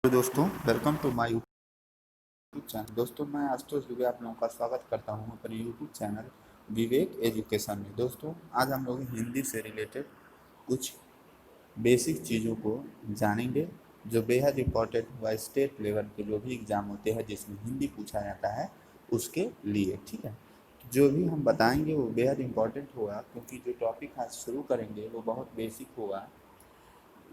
तो दोस्तों, welcome to my YouTube channel. दोस्तों, मैं आशुतोष दुबे आप लोगों का स्वागत करता हूं अपने यूट्यूब चैनल विवेक एजुकेशन में। दोस्तों, आज हम लोग हिंदी से रिलेटेड कुछ बेसिक चीज़ों को जानेंगे जो बेहद इम्पोर्टेंट हुआ स्टेट लेवल के जो भी एग्ज़ाम होते हैं जिसमें हिंदी पूछा जाता है उसके लिए। ठीक है, जो भी हम बताएंगे वो बेहद इम्पोर्टेंट होगा, क्योंकि जो टॉपिक आज शुरू करेंगे वो बहुत बेसिक होगा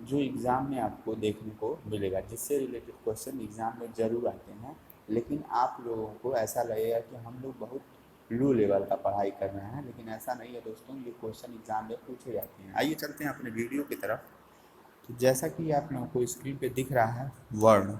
जो एग्ज़ाम में आपको देखने को मिलेगा, जिससे रिलेटेड क्वेश्चन एग्ज़ाम में ज़रूर आते हैं। लेकिन आप लोगों को ऐसा लगेगा कि हम लोग बहुत लो लेवल का पढ़ाई कर रहे हैं, लेकिन ऐसा नहीं है दोस्तों। ये क्वेश्चन एग्ज़ाम में पूछे जाते हैं। आइए चलते हैं अपने वीडियो की तरफ। तो जैसा कि आप लोगों को स्क्रीन पे दिख रहा है वर्ण,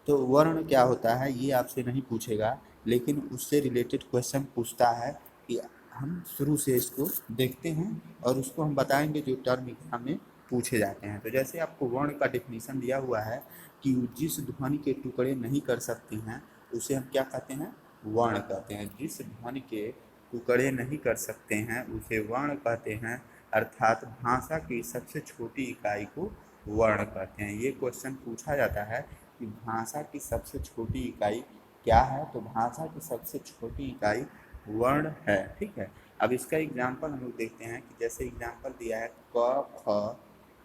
तो वर्ण क्या होता है ये आपसे नहीं पूछेगा, लेकिन उससे रिलेटेड क्वेश्चन पूछता है कि हम शुरू से इसको देखते हैं और उसको हम बताएंगे जो टर्म एग्जाम में पूछे जाते हैं। तो जैसे आपको वर्ण का डेफिनेशन दिया हुआ है कि जिस ध्वनि के टुकड़े नहीं कर सकती हैं उसे हम क्या कहते हैं, वर्ण कहते हैं। जिस ध्वनि के टुकड़े नहीं कर सकते हैं उसे वर्ण कहते हैं, अर्थात भाषा की सबसे छोटी इकाई को वर्ण कहते हैं। ये क्वेश्चन पूछा जाता है कि भाषा की सबसे छोटी इकाई क्या है, तो भाषा की सबसे छोटी इकाई वर्ण है। ठीक है, अब इसका एग्जाम्पल हम लोग देखते हैं कि जैसे एग्जाम्पल दिया है क ख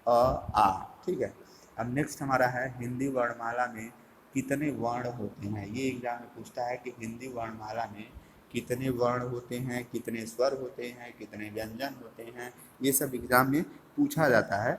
अ आ। ठीक है, अब नेक्स्ट हमारा है हिंदी वर्णमाला में कितने वर्ण होते हैं। ये एग्जाम में पूछता है कि हिंदी वर्णमाला में कितने वर्ण होते हैं, कितने स्वर होते हैं, कितने व्यंजन होते हैं, ये सब एग्जाम में पूछा जाता है।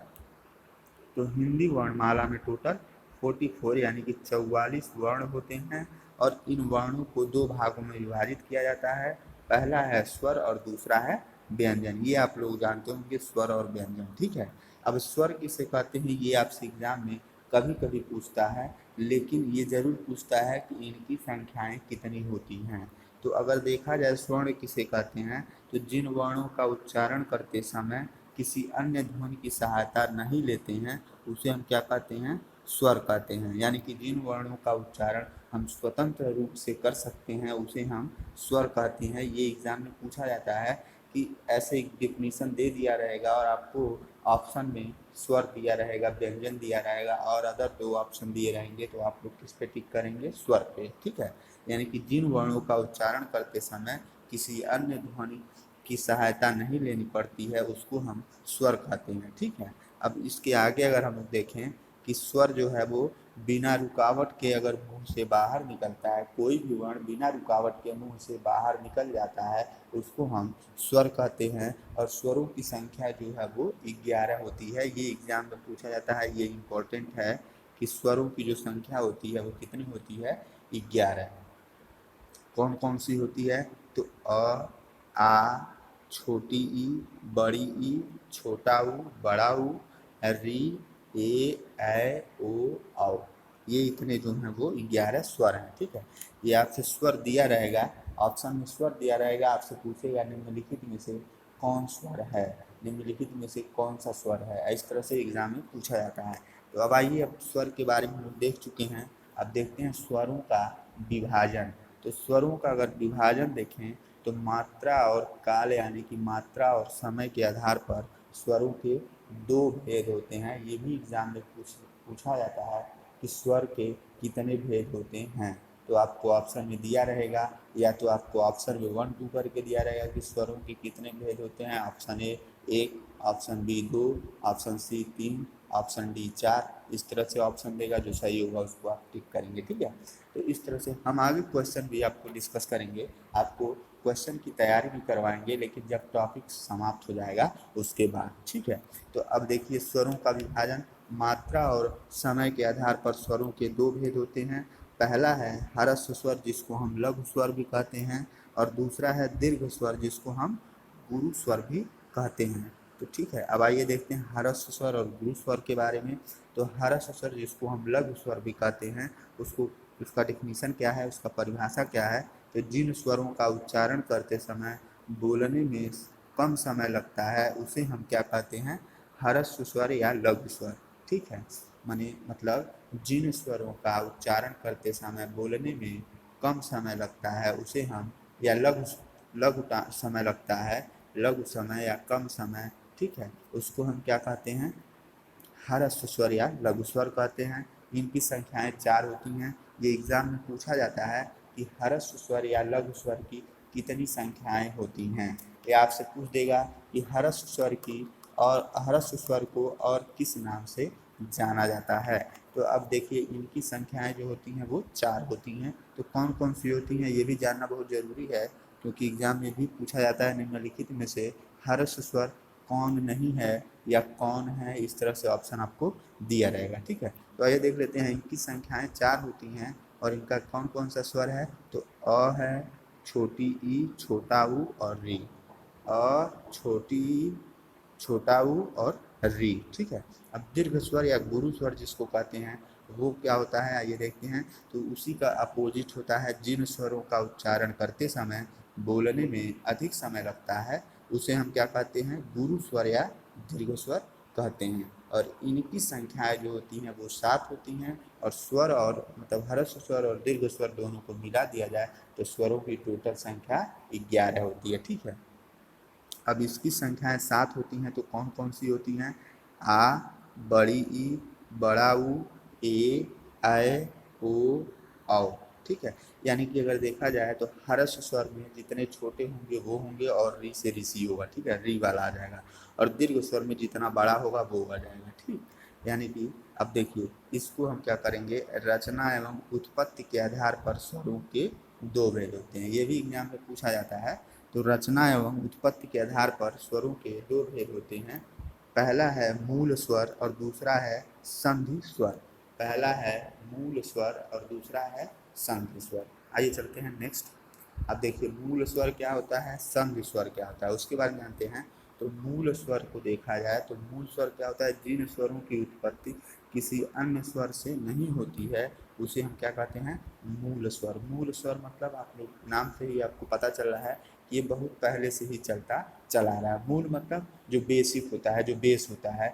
तो हिंदी वर्णमाला में टोटल 44 यानी कि 44 वर्ण होते हैं और इन वर्णों को दो भागों में विभाजित किया जाता है। पहला है स्वर और दूसरा है व्यंजन। ये आप लोग जानते होंगे स्वर और व्यंजन। ठीक है, अब स्वर किसे कहते हैं ये आपसे एग्जाम में कभी कभी पूछता है, लेकिन ये जरूर पूछता है कि इनकी संख्याएं कितनी होती हैं। तो अगर देखा जाए स्वर्ण किसे कहते हैं, तो जिन वर्णों का उच्चारण करते समय किसी अन्य ध्वनि की सहायता नहीं लेते हैं उसे हम क्या कहते हैं, स्वर कहते हैं। यानी कि जिन वर्णों का उच्चारण हम स्वतंत्र रूप से कर सकते हैं उसे हम स्वर कहते हैं। ये एग्जाम में पूछा जाता है कि ऐसे एक डिफिनीशन दे दिया रहेगा और आपको ऑप्शन में स्वर दिया रहेगा, व्यंजन दिया रहेगा और अदर दो ऑप्शन दिए रहेंगे, तो आप लोग किस पे टिक करेंगे, स्वर पे। ठीक है, यानी कि जिन वर्णों का उच्चारण करते समय किसी अन्य ध्वनि की सहायता नहीं लेनी पड़ती है उसको हम स्वर कहते हैं। ठीक है, अब इसके आगे अगर हम देखें कि स्वर जो है वो बिना रुकावट के अगर मुंह से बाहर निकलता है, कोई भी वर्ण बिना रुकावट के मुंह से बाहर निकल जाता है उसको हम स्वर कहते हैं। और स्वरों की संख्या जो है वो 11 होती है। ये एग्जाम में पूछा जाता है, ये इम्पोर्टेंट है कि स्वरों की जो संख्या होती है वो कितनी होती है, 11। कौन कौन सी होती है, तो आ, छोटी ई, बड़ी ई, छोटा ऊ, बड़ा ऊ, री, ओ, औ। ये इतने जो हैं वो 11 स्वर हैं। ठीक है, ये आपसे स्वर दिया रहेगा, ऑप्शन में स्वर दिया रहेगा, आपसे पूछेगा निम्नलिखित में से कौन स्वर है, निम्नलिखित में से कौन सा स्वर है। इस तरह से एग्जाम में पूछा जाता है। तो अब आइए, अब स्वर के बारे में हम देख चुके हैं, अब देखते हैं स्वरों का विभाजन। तो स्वरों का अगर विभाजन देखें तो मात्रा और काल यानी कि मात्रा और समय के आधार पर स्वरों के दो भेद होते हैं। ये भी एग्जाम में पूछा जाता है कि स्वर के कितने भेद होते हैं। तो आपको ऑप्शन में दिया रहेगा, या तो आपको ऑप्शन में 1 2 करके दिया रहेगा कि स्वरों के कितने भेद होते हैं। Option A 1, option B 2, option C 3, option D 4। इस तरह से ऑप्शन देगा, जो सही होगा उसको आप टिक करेंगे। ठीक है, तो इस तरह से हम आगे क्वेश्चन भी आपको डिस्कस करेंगे, आपको क्वेश्चन की तैयारी भी करवाएंगे, लेकिन जब टॉपिक समाप्त हो जाएगा उसके बाद। ठीक है, तो अब देखिए स्वरों का विभाजन। मात्रा और समय के आधार पर स्वरों के दो भेद होते हैं। पहला है ह्रस्व स्वर जिसको हम लघु स्वर भी कहते हैं, और दूसरा है दीर्घ स्वर जिसको हम गुरु स्वर भी कहते हैं। तो ठीक है, अब आइए देखते हैं ह्रस्व स्वर और गुरु स्वर के बारे में। तो ह्रस्व स्वर जिसको हम लघु स्वर भी कहते हैं उसको, उसका डेफिनीशन क्या है, उसका परिभाषा क्या है, तो जिन स्वरों का उच्चारण करते समय बोलने में कम समय लगता है उसे हम क्या कहते हैं, ह्रस्व स्वर या लघु स्वर। ठीक है, माने मतलब जिन स्वरों का उच्चारण करते समय बोलने में कम समय लगता है उसे हम, या लघु लघु समय लगता है, लघु समय या कम समय, ठीक है, उसको हम क्या कहते हैं, ह्रस्व स्वर या लघु स्वर कहते हैं। इनकी संख्याएं 4 होती हैं। ये एग्जाम में पूछा जाता है कि ह्रस्व स्वर या लघु स्वर की कितनी संख्याएं होती हैं। ये आपसे पूछ देगा कि ह्रस्व स्वर की और ह्रस्व स्वर को और किस नाम से जाना जाता है। तो अब देखिए इनकी संख्याएं जो होती हैं वो 4 होती हैं। तो कौन कौन सी होती हैं ये भी जानना बहुत ज़रूरी है, क्योंकि एग्जाम में भी पूछा जाता है निम्नलिखित में से ह्रस्व स्वर कौन नहीं है या कौन है, इस तरह से ऑप्शन आपको दिया रहेगा। ठीक है, तो आइए देख लेते हैं। इनकी संख्याएं 4 होती हैं और इनका कौन कौन सा स्वर है। तो अ है, छोटी ई, छोटा ऊ और री। अ, छोटी ई, छोटा ऊ और री। ठीक है, अब दीर्घ स्वर या गुरु स्वर जिसको कहते हैं वो क्या होता है आइए देखते हैं। तो उसी का अपोजिट होता है। जिन स्वरों का उच्चारण करते समय बोलने में अधिक समय लगता है उसे हम क्या कहते हैं, गुरु स्वर या दीर्घ स्वर कहते हैं। और इनकी संख्याएं जो होती हैं वो 7 होती हैं। और स्वर और मतलब ह्रस्व स्वर और दीर्घ स्वर दोनों को मिला दिया जाए तो स्वरों की टोटल संख्या 11 होती है। ठीक है, अब इसकी संख्याएं 7 होती हैं तो कौन कौन सी होती हैं। आ, बड़ी ई, बड़ा ऊ, ए, ऐ, ओ, औ। ठीक है, यानी कि अगर देखा जाए तो ह्रस्व स्वर में जितने छोटे होंगे वो होंगे और री से ऋषि होगा। ठीक है, री वाला आ जाएगा। और दीर्घ स्वर में जितना बड़ा होगा वो आ जाएगा। ठीक, यानी कि अब देखिए इसको हम क्या करेंगे, रचना एवं उत्पत्ति के आधार पर स्वरों के 2 भेद होते हैं। ये भी एग्जाम में पूछा जाता है। तो रचना एवं उत्पत्ति के आधार पर स्वरों के 2 भेद होते हैं। पहला है मूल स्वर और दूसरा है संधि स्वर। पहला है मूल स्वर और दूसरा है संधि स्वर। आइए चलते हैं नेक्स्ट। अब देखिए मूल स्वर क्या होता है, संधि स्वर क्या होता है, उसके बारे में जानते हैं। तो मूल स्वर को देखा जाए तो मूल स्वर क्या होता है, जिन स्वरों की उत्पत्ति किसी अन्य स्वर से नहीं होती है उसे हम क्या कहते हैं, मूल स्वर। मूल स्वर मतलब आप लोग नाम से ही आपको पता चल रहा है कि ये बहुत पहले से ही चलता चला आ रहा है। मूल मतलब जो बेसिक होता है, जो बेस होता है,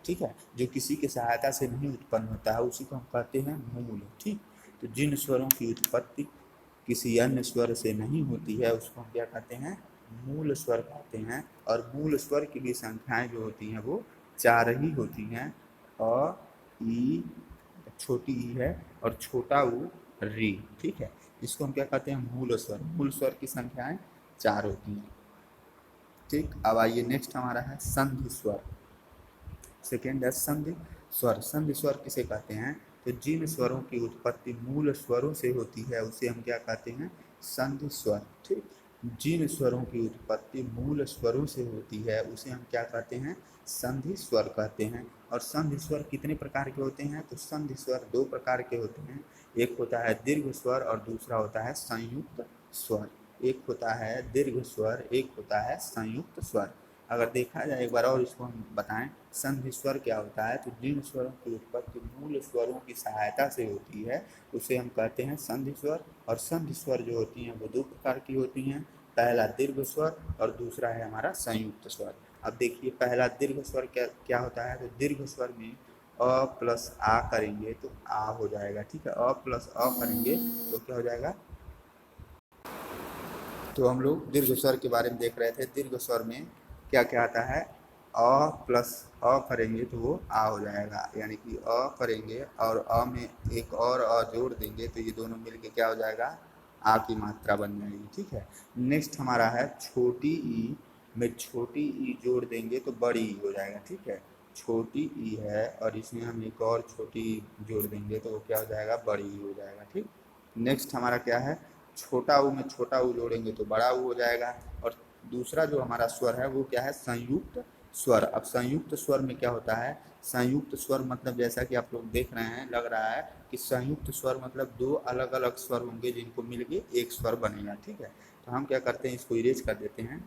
ठीक है, जो किसी की सहायता से नहीं उत्पन्न होता है उसी को हम कहते हैं मूल। ठीक, तो जिन स्वरों की उत्पत्ति किसी अन्य स्वर से नहीं होती है उसको हम क्या कहते हैं, मूल स्वर कहते हैं। और मूल स्वर की भी संख्याएं जो होती हैं वो 4 ही होती हैं। अ, ई, छोटी ई है, और छोटा ऊ, री। ठीक है, इसको हम क्या कहते हैं, मूल स्वर। मूल स्वर की संख्याएं 4 होती हैं। ठीक, अब आइए नेक्स्ट हमारा है संधि स्वर। सेकेंड है संधि स्वर। संधि स्वर किसे कहते हैं, तो जिन स्वरों की उत्पत्ति मूल स्वरों से होती है उसे हम क्या कहते हैं, संधि स्वर। ठीक, जिन स्वरों की उत्पत्ति मूल स्वरों से होती है उसे हम क्या कहते हैं, संधि स्वर कहते हैं। और संधि स्वर कितने प्रकार के होते हैं, तो संधि स्वर 2 प्रकार के होते हैं। एक होता है दीर्घ स्वर और दूसरा होता है संयुक्त स्वर। एक होता है दीर्घ स्वर, एक होता है संयुक्त स्वर। अगर देखा जाए एक बार और इसको हम बताएं, संधि स्वर क्या होता है, तो जिन स्वरों की उत्पत्ति मूल स्वरों की सहायता से होती है उसे हम कहते हैं संधि स्वर। और संधि स्वर जो होती हैं वो 2 प्रकार की होती हैं। पहला दीर्घ स्वर और दूसरा है हमारा संयुक्त स्वर। अब देखिए पहला दीर्घ स्वर क्या क्या होता है, तो दीर्घ स्वर में अ प्लस आ करेंगे तो आ हो जाएगा। ठीक है, अ प्लस अ करेंगे तो क्या हो जाएगा। तो हम लोग दीर्घ स्वर के बारे में देख रहे थे। दीर्घ स्वर में क्या क्या आता है, अ प्लस अ करेंगे तो वो आ हो जाएगा, यानी कि अ करेंगे और अ में एक और अ जोड़ देंगे तो ये दोनों मिलके क्या हो जाएगा, आ की मात्रा बन जाएगी। ठीक है, नेक्स्ट हमारा है छोटी ई में छोटी ई जोड़ देंगे तो बड़ी ई हो जाएगा। ठीक है, छोटी ई है और इसमें हम एक और छोटी ई जोड़ देंगे तो वो क्या हो जाएगा, बड़ी ई हो जाएगा। ठीक, नेक्स्ट हमारा क्या है, छोटा ऊ में छोटा ऊ जोड़ेंगे तो बड़ा ऊ हो जाएगा। और दूसरा जो हमारा स्वर है वो क्या है, संयुक्त स्वर। अब संयुक्त स्वर में क्या होता है, संयुक्त स्वर मतलब जैसा कि आप लोग देख रहे हैं, लग रहा है कि संयुक्त स्वर मतलब 2 अलग अलग स्वर होंगे जिनको मिलके एक स्वर बनेगा। ठीक है, तो हम क्या करते हैं, इसको इरेज कर देते हैं।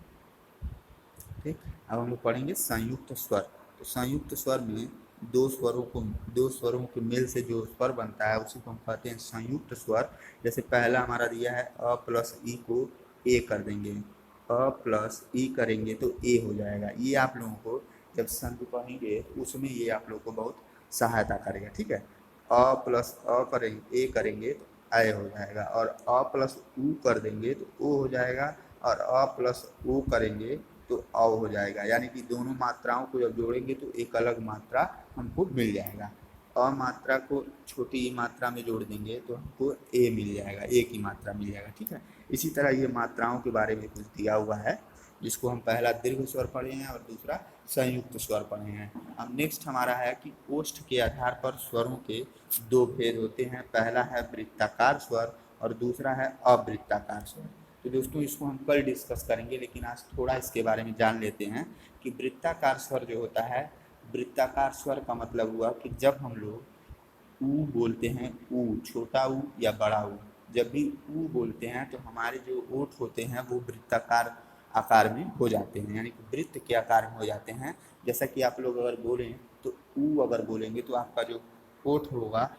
ठीक, अब हम लोग पढ़ेंगे संयुक्त स्वर। तो संयुक्त स्वर में 2 स्वरों के मेल से जो स्वर बनता है उसी को हम कहते हैं संयुक्त स्वर। जैसे पहला हमारा दिया है अ प्लस ई को ए कर देंगे, अ प्लस ई करेंगे तो ए हो जाएगा। ये आप लोगों को जब संधि पढ़ेंगे उसमें ये आप लोग को बहुत सहायता करेगा। ठीक है, अ प्लस अ करेंगे, ए करेंगे तो ए हो जाएगा, और अ प्लस ऊ कर देंगे तो ओ हो जाएगा, और अ प्लस ओ करेंगे तो अ हो जाएगा। यानी कि दोनों मात्राओं को जब जोड़ेंगे तो एक अलग मात्रा हमको मिल जाएगा। अ मात्रा को छोटी ई मात्रा में जोड़ देंगे तो हमको ए मिल जाएगा, ए की मात्रा मिल जाएगा। ठीक है, इसी तरह ये मात्राओं के बारे में कुछ दिया हुआ है, जिसको हम पहला दीर्घ स्वर पढ़े हैं और दूसरा संयुक्त स्वर पढ़े हैं। अब नेक्स्ट हमारा है कि ओष्ठ के आधार पर स्वरों के दो भेद होते हैं, पहला है वृत्ताकार स्वर और दूसरा है अवृत्ताकार स्वर। तो दोस्तों इसको हम कल डिस्कस करेंगे, लेकिन आज थोड़ा इसके बारे में जान लेते हैं कि वृत्ताकार स्वर जो होता है, वृत्ताकार स्वर का मतलब हुआ कि जब हम लोग ऊ बोलते हैं, ऊ छोटा ऊ या बड़ा ऊ, जब भी ऊ बोलते हैं तो हमारे जो ओठ होते हैं वो वृत्ताकार आकार में हो जाते हैं, यानी कि वृत्त के आकार में हो जाते हैं। जैसा कि आप लोग अगर बोलें तो ऊ अगर बोलेंगे तो आपका जो ओठ होगा,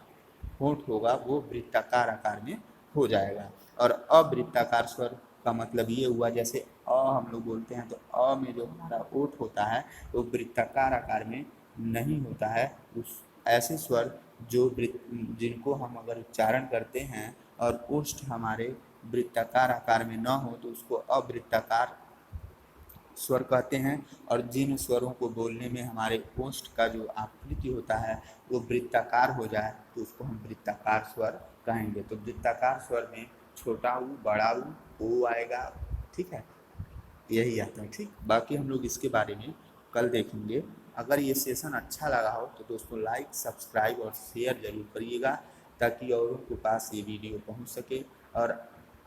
होंठ होगा, वो वृत्ताकार आकार में हो जाएगा। और अवृत्ताकार स्वर का मतलब ये हुआ, जैसे अ हम लोग बोलते हैं तो अ में जो हमारा ओठ होता है वो वृत्ताकार आकार में नहीं होता है। उस ऐसे स्वर जो जिनको हम अगर उच्चारण करते हैं और ओष्ठ हमारे वृत्ताकार आकार में न हो तो उसको अवृत्ताकार स्वर कहते हैं। और जिन स्वरों को बोलने में हमारे ओष्ठ का जो आकृति होता है वो वृत्ताकार हो जाए तो उसको हम वृत्ताकार स्वर कहेंगे। तो वृत्ताकार स्वर में छोटा ऊ, बड़ा ऊ, ओ आएगा। ठीक है, यही आता है। ठीक, बाकी हम लोग इसके बारे में कल देखेंगे। अगर ये सेशन अच्छा लगा हो तो दोस्तों लाइक, सब्सक्राइब और शेयर जरूर करिएगा, ताकि औरों के पास ये वीडियो पहुंच सके। और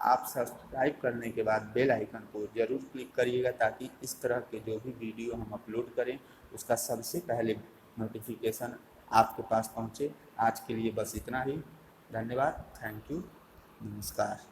आप सब्सक्राइब करने के बाद बेल आइकन को ज़रूर क्लिक करिएगा, ताकि इस तरह के जो भी वीडियो हम अपलोड करें उसका सबसे पहले नोटिफिकेशन आपके पास पहुंचे। आज के लिए बस इतना ही। धन्यवाद, थैंक यू, नमस्कार।